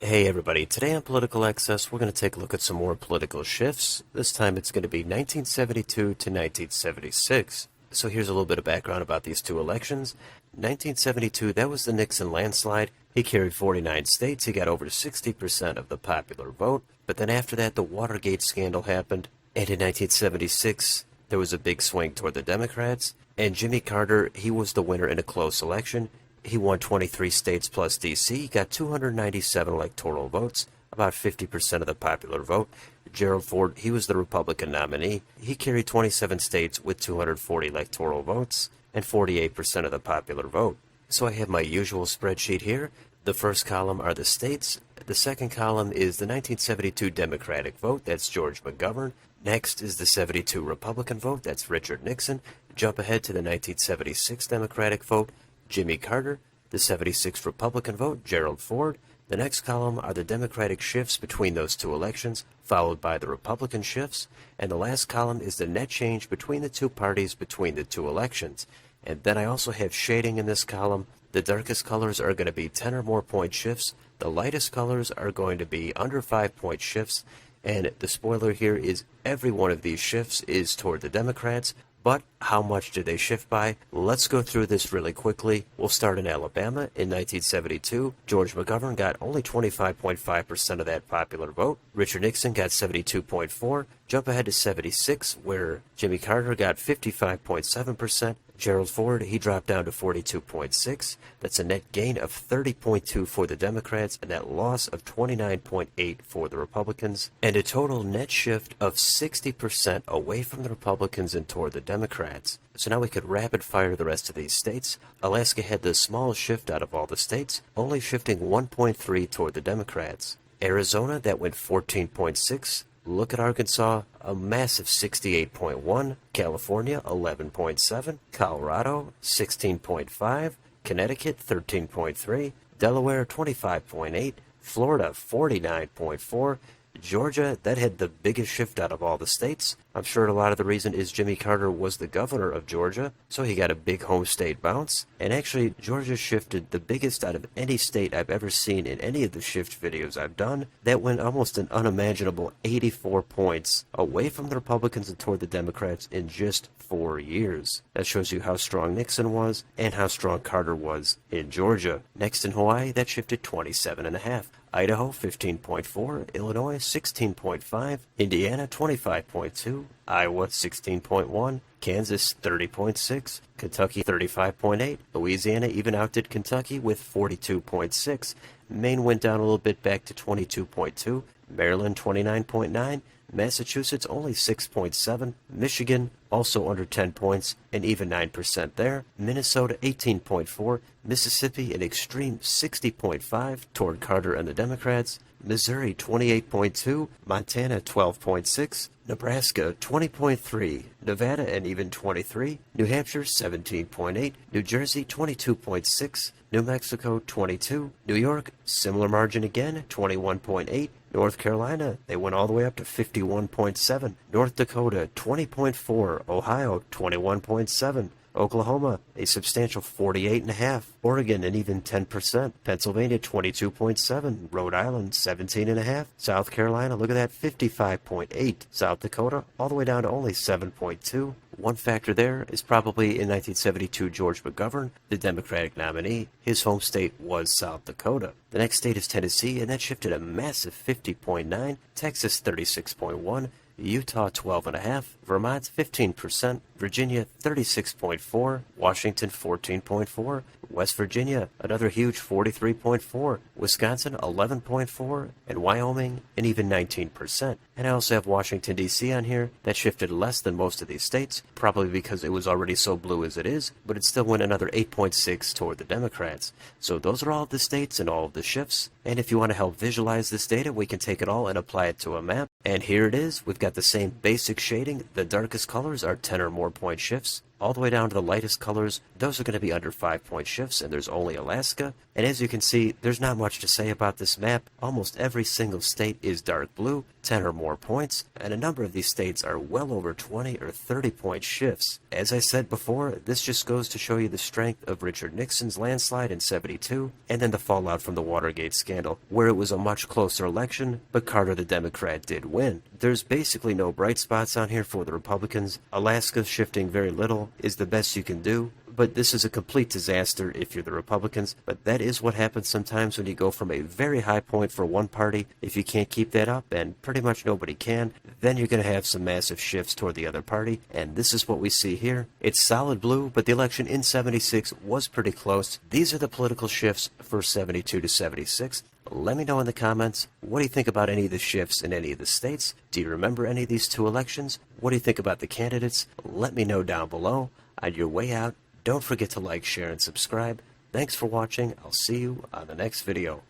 Hey everybody, today on Political Access we're going to take a look at some more political shifts. This time it's going to be 1972 to 1976. So here's a little bit of background about these two elections. 1972, that was the Nixon landslide. He carried 49 states, he got over 60% of the popular vote. But then after that the Watergate scandal happened, and in 1976 there was a big swing toward the Democrats, and Jimmy Carter, he was the winner in a close election. He won 23 states plus D.C., got 297 electoral votes, about 50% of the popular vote. Gerald Ford, he was the Republican nominee. He carried 27 states with 240 electoral votes and 48% of the popular vote. So I have my usual spreadsheet here. The first column are the states. The second column is the 1972 Democratic vote. That's George McGovern. Next is the 72 Republican vote. That's Richard Nixon. Jump ahead to the 1976 Democratic vote. Jimmy Carter. The 76 Republican vote, Gerald Ford. The next column are the Democratic shifts between those two elections, followed by the Republican shifts. And the last column is the net change between the two parties between the two elections. And then I also have shading in this column. The darkest colors are going to be 10 or more point shifts. The lightest colors are going to be under 5-point shifts. And the spoiler here is every one of these shifts is toward the Democrats. But how much did they shift by? Let's go through this really quickly. We'll start in Alabama in 1972. George McGovern got only 25.5% of that popular vote. Richard Nixon got 72.4%. Jump ahead to 76, where Jimmy Carter got 55.7%. Gerald Ford, he dropped down to 42.6. That's a net gain of 30.2 for the Democrats and that loss of 29.8 for the Republicans, and a total net shift of 60% away from the Republicans and toward the Democrats. So now we could rapid fire the rest of these states. Alaska had the smallest shift out of all the states, only shifting 1.3 toward the Democrats. Arizona, that went 14.6. Look at Arkansas, a massive 68.1, California 11.7, Colorado 16.5, Connecticut 13.3, Delaware 25.8, Florida 49.4, Georgia, that had the biggest shift out of all the states. I'm sure a lot of the reason is Jimmy Carter was the governor of Georgia, so he got a big home state bounce. And actually, Georgia shifted the biggest out of any state I've ever seen in any of the shift videos I've done. That went almost an unimaginable 84 points away from the Republicans and toward the Democrats in just 4 years. That shows you how strong Nixon was and how strong Carter was in Georgia. Next in Hawaii, that shifted 27.5. Idaho 15.4, Illinois 16.5, Indiana 25.2, Iowa 16.1, Kansas 30.6, Kentucky 35.8, Louisiana even outdid Kentucky with 42.6, Maine went down a little bit back to 22.2, Maryland 29.9, Massachusetts only 6.7, Michigan also under 10 points, and even 9% there, Minnesota 18.4, Mississippi an extreme 60.5 toward Carter and the Democrats, Missouri 28.2, Montana 12.6, Nebraska 20.3, Nevada and even 23, New Hampshire 17.8, New Jersey 22.6, New Mexico 22, New York similar margin again 21.8, North Carolina, they went all the way up to 51.7. North Dakota, 20.4. Ohio, 21.7. Oklahoma, a substantial 48.5. Oregon, an even 10%. Pennsylvania, 22.7. Rhode Island, 17.5. South Carolina, look at that, 55.8. South Dakota, all the way down to only 7.2. One factor there is probably in 1972 George McGovern, the Democratic nominee. His home state was South Dakota. The next state is Tennessee, and that shifted a massive 50.9. Texas 36.1. Utah 12.5, Vermont 15%, Virginia 36.4, Washington 14.4, West Virginia another huge 43.4, Wisconsin 11.4, and Wyoming an even 19%. And I also have Washington D.C. on here. That shifted less than most of these states, probably because it was already so blue as it is, but it still went another 8.6 toward the Democrats. So those are all of the states and all of the shifts. And if you want to help visualize this data, we can take it all and apply it to a map. And here it is. We've got the same basic shading. The darkest colors are 10 or more point shifts. all the way down to the lightest colors, those are going to be under 5-point shifts, and there's only Alaska. And as you can see, there's not much to say about this map. Almost every single state is dark blue, 10 or more points, and a number of these states are well over 20 or 30-point shifts. As I said before, this just goes to show you the strength of Richard Nixon's landslide in '72, and then the fallout from the Watergate scandal, where it was a much closer election, but Carter the Democrat did win. There's basically no bright spots on here for the Republicans. Alaska shifting very little is the best you can do, but this is a complete disaster if you're the Republicans. But that is what happens sometimes when you go from a very high point for one party. If you can't keep that up, and pretty much nobody can, then you're going to have some massive shifts toward the other party, and this is what we see here. It's solid blue, but the election in '76 was pretty close. These are the political shifts for '72 to '76. Let me know in the comments, what do you think about any of the shifts in any of the states? Do you remember any of these two elections? What do you think about the candidates? Let me know down below. On your way out, don't forget to like, share, and subscribe. Thanks for watching. I'll see you on the next video.